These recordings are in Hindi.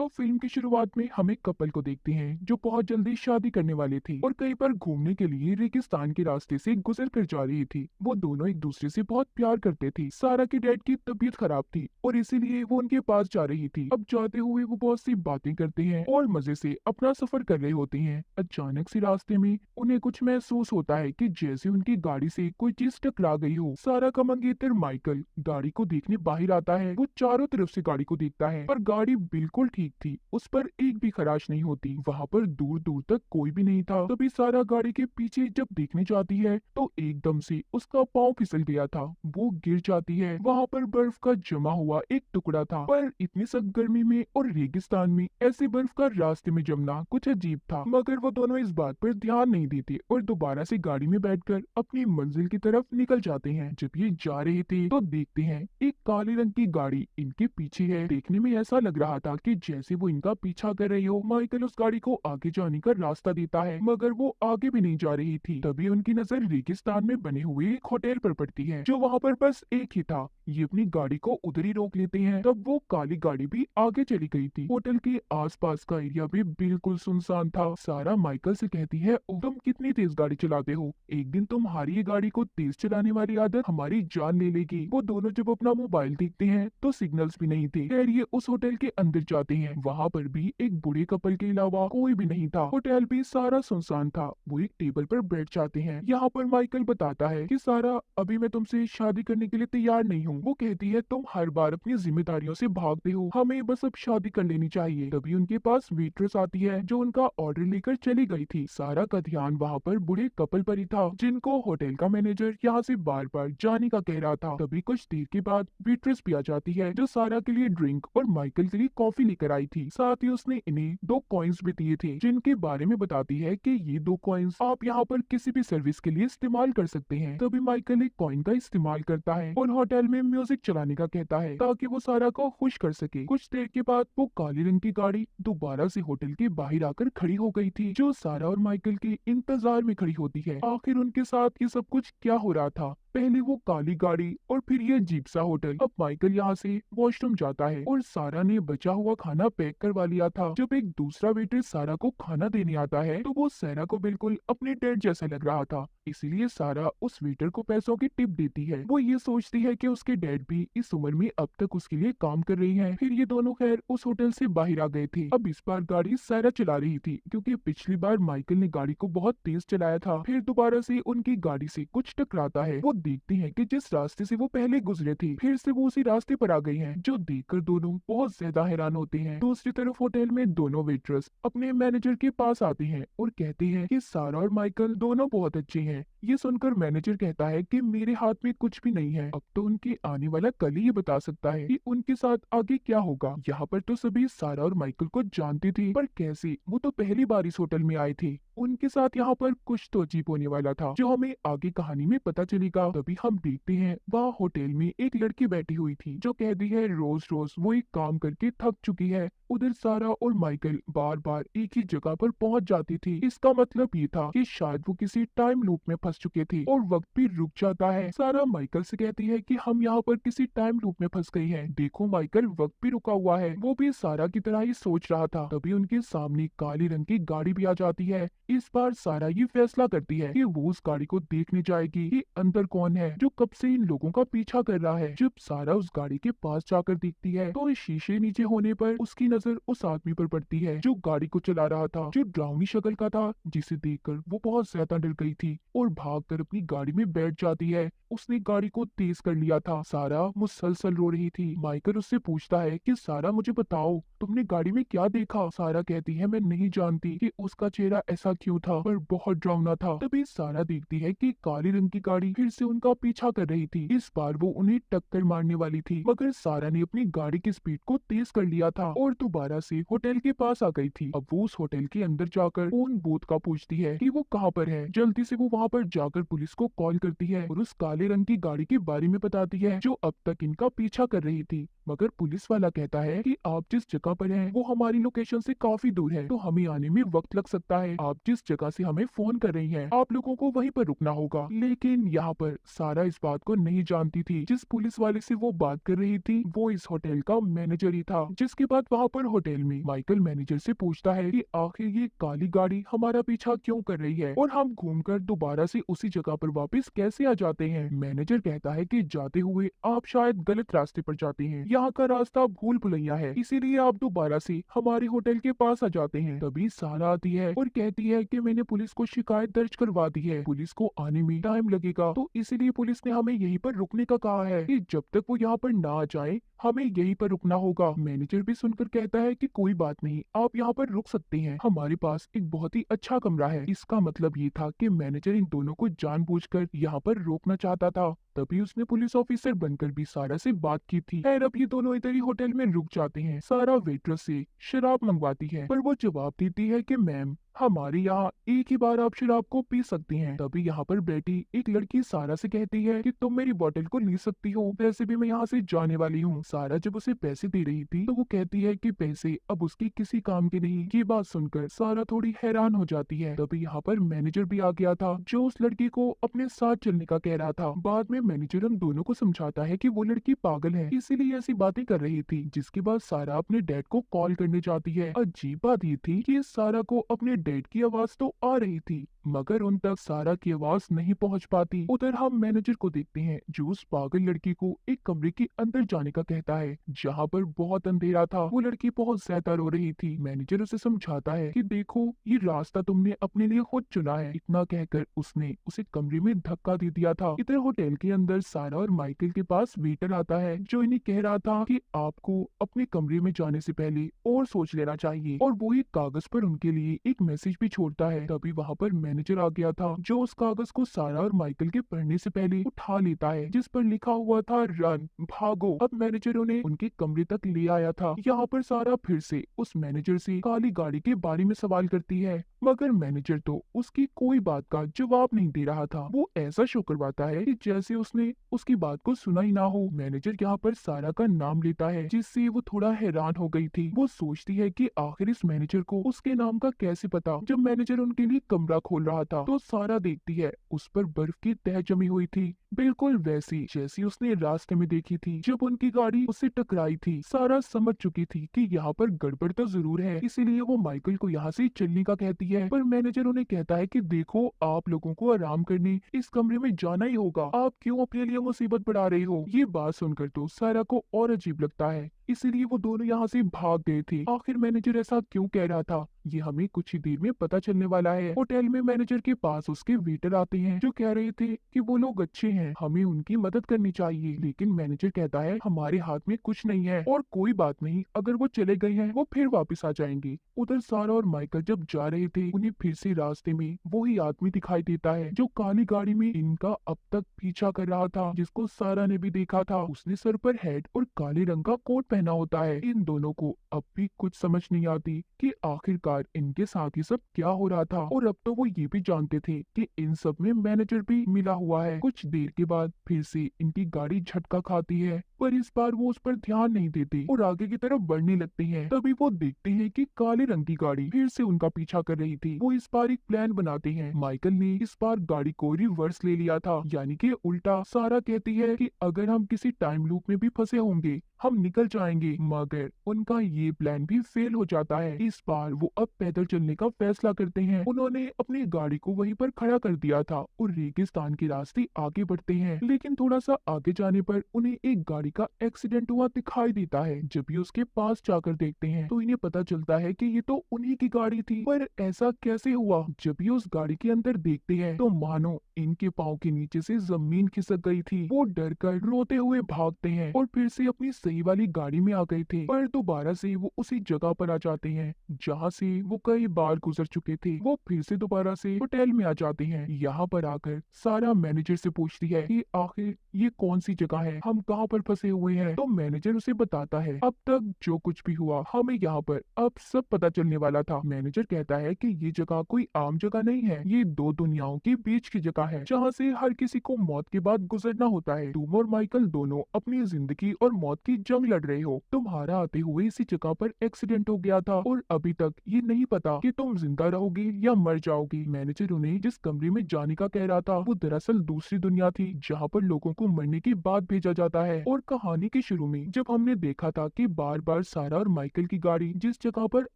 तो फिल्म की शुरुआत में हम एक कपल को देखते हैं जो बहुत जल्दी शादी करने वाले थे और कहीं पर घूमने के लिए रेगिस्तान के रास्ते से गुजर कर जा रही थी। वो दोनों एक दूसरे से बहुत प्यार करते थे। सारा की डैड की तबीयत खराब थी और इसीलिए वो उनके पास जा रही थी। अब जाते हुए वो बहुत सी बातें करते हैं और मजे से अपना सफर कर रहे होते हैं। अचानक से रास्ते में उन्हें कुछ महसूस होता है कि जैसे उनकी गाड़ी से कोई चीज टकरा गई हो। सारा का मंगेतर माइकल गाड़ी को देखने बाहर आता है। वो चारों तरफ से गाड़ी को देखता है पर गाड़ी बिल्कुल ठीक थी, उस पर एक भी खराश नहीं होती। वहाँ पर दूर दूर तक कोई भी नहीं था। तभी सारा गाड़ी के पीछे जब देखने जाती है तो एकदम से उसका पाँव फिसल गया था। वो गिर जाती है। वहाँ पर बर्फ का जमा हुआ एक टुकड़ा था पर इतनी सख्त गर्मी में और रेगिस्तान में ऐसी बर्फ का रास्ते में जमना कुछ अजीब था। मगर वो दोनों इस बात पर ध्यान नहीं देते और दोबारा से गाड़ी में बैठकर अपनी मंजिल की तरफ निकल जाते हैं। जब ये जा रहे थे तो देखते हैं एक काले रंग की गाड़ी इनके पीछे है। देखने में ऐसा लग रहा था कि जैसे वो इनका पीछा कर रही हो। माइकल उस गाड़ी को आगे जाने का रास्ता देता है मगर वो आगे भी नहीं जा रही थी। तभी उनकी नजर रेगिस्तान में बने हुए एक होटल पर पड़ती है जो वहाँ पर बस एक ही था। ये अपनी गाड़ी को उधर ही रोक लेते हैं। तब वो काली गाड़ी भी आगे चली गई थी। होटल के आसपास का एरिया भी बिल्कुल सुनसान था। सारा माइकल से कहती है, "ओ, तुम कितनी तेज गाड़ी चलाते हो? एक दिन तुम्हारी ये गाड़ी को तेज चलाने वाली आदत हमारी जान ले लेगी।" वो दोनों जब अपना मोबाइल देखते हैं तो सिग्नल्स भी नहीं थे। खैर ये उस होटल के अंदर जाते हैं। वहाँ पर भी एक बूढ़े कपल के अलावा कोई भी नहीं था। होटल भी सारा सुनसान था। वो एक टेबल पर बैठ जाते हैं। यहाँ पर माइकल बताता है कि सारा, अभी मैं तुमसे शादी करने के लिए तैयार नहीं हूँ। वो कहती है, "तुम हर बार अपनी जिम्मेदारियों से भागते हो, हमें बस अब शादी कर लेनी चाहिए।" तभी उनके पास वेट्रेस आती है जो उनका ऑर्डर लेकर चली गई थी। सारा का ध्यान वहाँ पर बूढ़े कपल पर ही था जिनको होटल का मैनेजर यहाँ से बार बार जाने का कह रहा था। तभी कुछ देर के बाद वेट्रेस भी आ जाती है जो सारा के लिए ड्रिंक और माइकल के लिए कॉफी लेकर आई थी। साथ ही उसने इन्हें 2 कॉइन्स भी दिए थे जिनके बारे में बताती है कि ये 2 कॉइन्स आप यहाँ पर किसी भी सर्विस के लिए इस्तेमाल कर सकते हैं। तभी माइकल एक कॉइन का इस्तेमाल करता है और होटल में म्यूजिक चलाने का कहता है ताकि वो सारा को खुश कर सके। कुछ देर के बाद वो काले रंग की गाड़ी दोबारा से होटल के बाहर आकर खड़ी हो गई थी जो सारा और माइकल के इंतजार में खड़ी होती है। आखिर उनके साथ ये सब कुछ क्या हो रहा था? पहले वो काली गाड़ी और फिर ये अजीब सा होटल। अब माइकल यहाँ से वॉशरूम जाता है और सारा ने बचा हुआ खाना पैक करवा लिया था। जब एक दूसरा वेटर सारा को खाना देने आता है तो वो सारा को बिल्कुल अपने डैड जैसा लग रहा था, इसीलिए सारा उस वेटर को पैसों की टिप देती है। वो ये सोचती है कि उसके डैड भी इस उम्र में अब तक उसके लिए काम कर रही हैं। फिर ये दोनों खैर उस होटल से बाहर आ गए थे। अब इस बार गाड़ी सारा चला रही थी क्योंकि पिछली बार माइकल ने गाड़ी को बहुत तेज चलाया था। फिर दोबारा से उनकी गाड़ी से कुछ टकराता है। वो देखती हैं कि जिस रास्ते से वो पहले गुजरे थे फिर से वो उसी रास्ते पर आ गई हैं, जो देखकर दोनों बहुत ज्यादा हैरान होते हैं। दूसरी तरफ होटल में दोनों वेटर्स अपने मैनेजर के पास आते हैं और कहते हैं कि सारा और माइकल दोनों बहुत अच्छे हैं। ये सुनकर मैनेजर कहता है कि मेरे हाथ में कुछ भी नहीं है, अब तो उनके आने वाला कल ही ये बता सकता है कि उनके साथ आगे क्या होगा। यहाँ पर तो सभी सारा और माइकल को जानते थे पर कैसे? वो तो पहली बार इस होटल में आए थे। उनके साथ यहाँ पर कुछ तो अजीब होने वाला था जो हमें आगे कहानी में पता चलेगा। तभी हम देखते हैं वहाँ होटल में एक लड़की बैठी हुई थी जो कहती है रोज रोज वो एक काम करके थक चुकी है। उधर सारा और माइकल बार बार एक ही जगह पर पहुंच जाती थी। इसका मतलब ये था कि शायद वो किसी टाइम लूप में फंस चुके थे और वक्त भी रुक जाता है। सारा माइकल से कहती है कि हम यहाँ पर किसी टाइम लूप में फंस गई हैं। देखो माइकल, वक्त भी रुका हुआ है। वो भी सारा की तरह ही सोच रहा था। तभी उनके सामने काले रंग की गाड़ी भी आ जाती है। इस बार सारा ये फैसला करती है कि वो उस गाड़ी को देखने जाएगी कि अंदर कौन है जो कब से इन लोगों का पीछा कर रहा है। जब सारा उस गाड़ी के पास जाकर देखती है तो इस शीशे नीचे होने पर उसकी नजर उस आदमी पर पड़ती है जो गाड़ी को चला रहा था, जो डरावनी शक्ल का था, जिसे देखकर वो बहुत ज्यादा डर गई थी और भागकर अपनी गाड़ी में बैठ जाती है। उसने गाड़ी को तेज कर लिया था। सारा मुसलसल रो रही थी। माइकल उससे पूछता है कि सारा, मुझे बताओ तुमने गाड़ी में क्या देखा? सारा कहती है, मैं नहीं जानती कि उसका चेहरा ऐसा क्यों था पर बहुत डरावना था। तभी सारा देखती है कि काले रंग की गाड़ी फिर से उनका पीछा कर रही थी। इस बार वो उन्हें टक्कर मारने वाली थी मगर सारा ने अपनी गाड़ी की स्पीड को तेज कर लिया था और दोबारा से होटल के पास आ गई थी। अब वो उस होटल के अंदर जाकर फोन बूथ का पूछती है कि वो कहाँ पर है। जल्दी से वो वहाँ पर जाकर पुलिस को कॉल करती है और उस काले रंग की गाड़ी के बारे में बताती है जो अब तक इनका पीछा कर रही थी। मगर पुलिस वाला कहता है कि आप जिस जगह पर हैं वो हमारी लोकेशन से काफी दूर है तो हमें आने में वक्त लग सकता है। आप जिस जगह से हमें फोन कर रही हैं, आप लोगों को वहीं पर रुकना होगा। लेकिन यहाँ पर सारा इस बात को नहीं जानती थी। जिस पुलिस वाले से वो बात कर रही थी वो इस होटल का मैनेजर ही था। जिसके बाद वहाँ पर होटल में माइकल मैनेजर से पूछता है कि आखिर ये काली गाड़ी हमारा पीछा क्यों कर रही है और हम घूमकर दोबारा से उसी जगह पर वापस कैसे आ जाते हैं। मैनेजर कहता है कि जाते हुए आप शायद गलत रास्ते पर जाते हैं, यहाँ का रास्ता भूल भुलैया है, इसीलिए आप दोबारा से हमारे होटल के पास आ जाते हैं। तभी सारा आती है और कहती है कि मैंने पुलिस को शिकायत दर्ज करवा दी है, पुलिस को आने में टाइम लगेगा, तो इसीलिए पुलिस ने हमें यहीं पर रुकने का कहा है कि जब तक वो यहाँ पर ना आ जाए हमें यहीं पर रुकना होगा। मैनेजर भी सुनकर कहता है कि कोई बात नहीं, आप यहाँ पर रुक सकते हैं, हमारे पास एक बहुत ही अच्छा कमरा है। इसका मतलब ये था कि मैनेजर इन दोनों को जानबूझकर यहाँ पर रोकना चाहता था। तभी उसने पुलिस ऑफिसर बनकर भी सारा से बात की थी। खैर अब ये दोनों इधर ही होटल में रुक जाते हैं। सारा वेट्रेस से शराब मंगवाती है पर वो जवाब देती है कि मैम हमारे यहाँ एक ही बार आप शराब को पी सकती हैं। तभी यहाँ पर बैठी एक लड़की सारा से कहती है कि तुम मेरी बोतल को ले सकती हो, वैसे भी मैं यहाँ से जाने वाली हूँ। सारा जब उसे पैसे दे रही थी तो वो कहती है कि पैसे अब उसकी किसी काम के नहीं। ये बात सुनकर सारा थोड़ी हैरान हो जाती है। तभी यहाँ पर मैनेजर भी आ गया था जो उस लड़की को अपने साथ चलने का कह रहा था। बाद में मैनेजर हम दोनों को समझाता है कि वो लड़की पागल है, इसीलिए ऐसी बातें कर रही थी। जिसके बाद सारा अपने डैड को कॉल करने जाती है। अजीब बात ये थी कि सारा को अपने डैड की आवाज तो आ रही थी मगर उन तक सारा की आवाज नहीं पहुंच पाती। उधर हम मैनेजर को देखते हैं जो उस पागल लड़की को एक कमरे के अंदर जाने का कहता है जहां पर बहुत अंधेरा था। वो लड़की बहुत ज्यादा रो रही थी। मैनेजर उसे समझाता है कि देखो ये रास्ता तुमने अपने लिए खुद चुना है। इतना कहकर उसने उसे कमरे में धक्का दे दिया था। इधर होटल के अंदर सारा और माइकल के पास वेटर आता है जो इन्हें कह रहा था कि आपको अपने कमरे में जाने से पहले और सोच लेना चाहिए, और वो एक कागज पर उनके लिए एक मैसेज भी छोड़ता है। तभी वहाँ पर मैनेजर आ गया था जो उस कागज को सारा और माइकल के पढ़ने से पहले उठा लेता है जिस पर लिखा हुआ था रन भागो। अब मैनेजर उन्हें उनके कमरे तक ले आया था। यहाँ पर सारा फिर से उस मैनेजर से काली गाड़ी के बारे में सवाल करती है मगर मैनेजर तो उसकी कोई बात का जवाब नहीं दे रहा था। वो ऐसा शो करवाता है कि जैसे उसने उसकी बात को सुना ही ना हो। मैनेजर यहाँ पर सारा का नाम लेता है जिससे वो थोड़ा हैरान हो गई थी। वो सोचती है कि आखिर इस मैनेजर को उसके नाम का कैसे पता। जब मैनेजर उनके लिए कमरा खोल रहा था तो सारा देखती है उस पर बर्फ की तह जमी हुई थी, बिल्कुल वैसी जैसी उसने रास्ते में देखी थी जब उनकी गाड़ी उससे टकराई थी। सारा समझ चुकी थी कि यहाँ पर गड़बड़ तो जरूर है, इसीलिए वो माइकल को यहाँ से चलने का कहती है। पर मैनेजर उन्हें कहता है कि देखो आप लोगों को आराम करने इस कमरे में जाना ही होगा, आप क्यों अपने लिए मुसीबत बढ़ा रहे हो। ये बात सुनकर तो सारा को और अजीब लगता है, इसीलिए वो दोनों यहाँ से भाग गए थे। आखिर मैनेजर ऐसा क्यों कह रहा था ये हमें कुछ ही देर में पता चलने वाला है। होटल में मैनेजर के पास उसके वेटर आते हैं जो कह रहे थे कि वो लोग अच्छे हैं, हमें उनकी मदद करनी चाहिए। लेकिन मैनेजर कहता है हमारे हाथ में कुछ नहीं है और कोई बात नहीं, अगर वो चले गए हैं वो फिर वापस आ जाएंगे। उधर सारा और माइकल जब जा रहे थे उन्हें फिर से रास्ते में वही आदमी दिखाई देता है जो काली गाड़ी में इनका अब तक पीछा कर रहा था, जिसको सारा ने भी देखा था। उसने सर पर हेड और काले रंग का कोट पहना होता है। इन दोनों को अब भी कुछ समझ नहीं आती कि आखिरकार इनके साथ ये सब क्या हो रहा था, और अब तो वो ये भी जानते थे कि इन सब में मैनेजर भी मिला हुआ है। कुछ देर के बाद फिर से इनकी गाड़ी झटका खाती है पर इस बार वो उस पर ध्यान नहीं देते और आगे की तरफ बढ़ने लगते हैं। तभी वो देखते हैं कि काले रंग की गाड़ी फिर से उनका पीछा कर रही थी। वो इस बार एक प्लान बनाते हैं। माइकल ने इस बार गाड़ी को रिवर्स ले लिया था, यानी कि उल्टा। सारा कहती है कि अगर हम किसी टाइम लूप में भी फंसे होंगे हम निकल जाएंगे, मगर उनका ये प्लान भी फेल हो जाता है। इस बार वो अब पैदल चलने का फैसला करते हैं। उन्होंने अपनी गाड़ी को वहीं पर खड़ा कर दिया था और रेगिस्तान के रास्ते आगे बढ़ते हैं। लेकिन थोड़ा सा आगे जाने पर उन्हें एक गाड़ी का एक्सीडेंट हुआ दिखाई देता है। जब ये उसके पास जाकर देखते हैं तो इन्हें पता चलता है कि ये तो उन्हीं की गाड़ी थी। पर ऐसा कैसे हुआ? जब ये उस गाड़ी के अंदर देखते हैं तो मानो इनके पाँव के नीचे से जमीन खिसक गई थी। वो डर कर रोते हुए भागते हैं और फिर से अपनी सही वाली गाड़ी में आ गए थे। पर दोबारा से वो उसी जगह पर आ जाते हैं जहाँ से वो कई बार गुजर चुके थे। वो फिर से दोबारा से होटल में आ जाते हैं। यहाँ पर आकर सारा मैनेजर से पूछती है कि आखिर ये कौन सी जगह है, हम कहाँ पर फंसे फंसे हुए हैं। तो मैनेजर उसे बताता है अब तक जो कुछ भी हुआ हमें यहाँ पर अब सब पता चलने वाला था। मैनेजर कहता है कि ये जगह कोई आम जगह नहीं है, ये दो दुनियाओं के बीच की जगह है जहाँ से हर किसी को मौत के बाद गुजरना होता है। तुम और माइकल दोनों अपनी जिंदगी और मौत की जंग लड़ रहे हो। तुम्हारा आते हुए इसी जगह पर एक्सीडेंट हो गया था और अभी तक ये नहीं पता कि तुम जिंदा रहोगी या मर जाओगी। मैनेजर उन्हें जिस कमरे में जाने का कह रहा था वो दरअसल दूसरी दुनिया थी जहाँ पर लोगों को मरने के बाद भेजा जाता है। और कहानी के शुरू में जब हमने देखा था कि बार बार सारा और माइकल की गाड़ी जिस जगह पर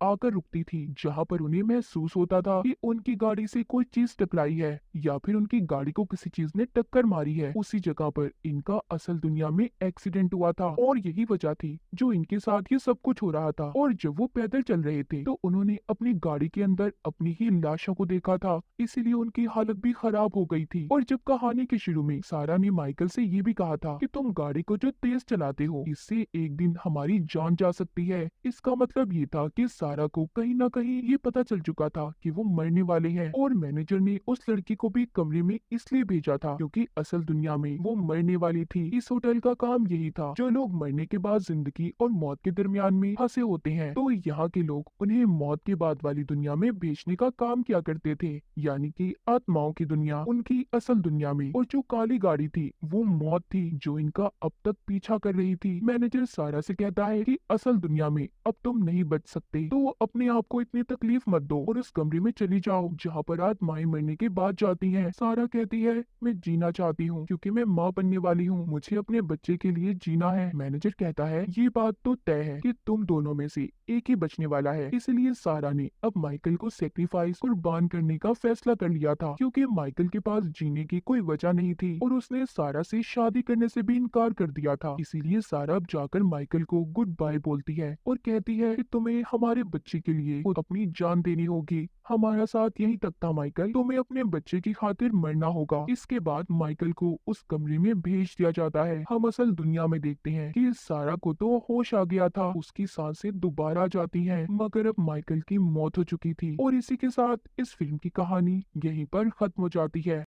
आकर रुकती थी जहाँ पर उन्हें महसूस होता था कि उनकी गाड़ी से कोई चीज टकराई है या फिर उनकी गाड़ी को किसी चीज ने टक्कर मारी है, उसी जगह पर इनका असल दुनिया में एक्सीडेंट हुआ था और यही वजह थी जो इनके साथ ये सब कुछ हो रहा था। और जब वो पैदल चल रहे थे तो उन्होंने अपनी गाड़ी के अंदर अपनी ही लाशों को देखा था, इसीलिए उनकी हालत भी खराब हो गई थी। और जब कहानी के शुरू में सारा ने माइकल से ये भी कहा था कि तुम गाड़ी को जो तेज चलाते हो इससे एक दिन हमारी जान जा सकती है, इसका मतलब ये था कि सारा को कहीं ना कहीं ये पता चल चुका था कि वो मरने वाले हैं। और मैनेजर ने उस लड़की को भी कमरे में इसलिए भेजा था क्योंकि असल दुनिया में वो मरने वाली थी। इस होटल का काम यही था, जो लोग मरने के बाद जिंदगी और मौत के दरमियान में फंसे होते हैं तो यहाँ के लोग उन्हें मौत के बाद वाली दुनिया में भेजने का काम किया करते थे, यानी कि आत्माओं की दुनिया उनकी असल दुनिया में। और जो काली गाड़ी थी वो मौत थी जो इनका अब तक पीछा कर रही थी। मैनेजर सारा से कहता है कि असल दुनिया में अब तुम नहीं बच सकते, तो अपने आप को इतनी तकलीफ मत दो और उस कमरे में चली जाओ जहाँ पर आत्माएं मरने के बाद जाती हैं। सारा कहती है मैं जीना चाहती हूँ क्योंकि मैं माँ बनने वाली हूँ, मुझे अपने बच्चे के लिए जीना है। मैनेजर कहता है ये बात तो तय है कि तुम दोनों में से एक ही बचने वाला है, इसलिए सारा ने अब माइकल को सेक्रीफाइस कुर्बान करने का फैसला कर लिया था क्योंकि माइकल के पास जीने की कोई वजह नहीं थी और उसने सारा से शादी करने से भी इनकार कर दिया था। इसीलिए सारा अब जाकर माइकल को गुड बाय बोलती है और कहती है कि तुम्हें हमारे बच्चे के लिए खुद अपनी जान देनी होगी, हमारा साथ यहीं तक था माइकल, तुम्हें अपने बच्चे की खातिर मरना होगा। इसके बाद माइकल को उस कमरे में भेज दिया जाता है। हम असल दुनिया में देखते हैं कि सारा को तो होश आ गया था, उसकी सांसें दोबारा आ जाती हैं, मगर अब माइकल की मौत हो चुकी थी। और इसी के साथ इस फिल्म की कहानी यहीं पर खत्म हो जाती है।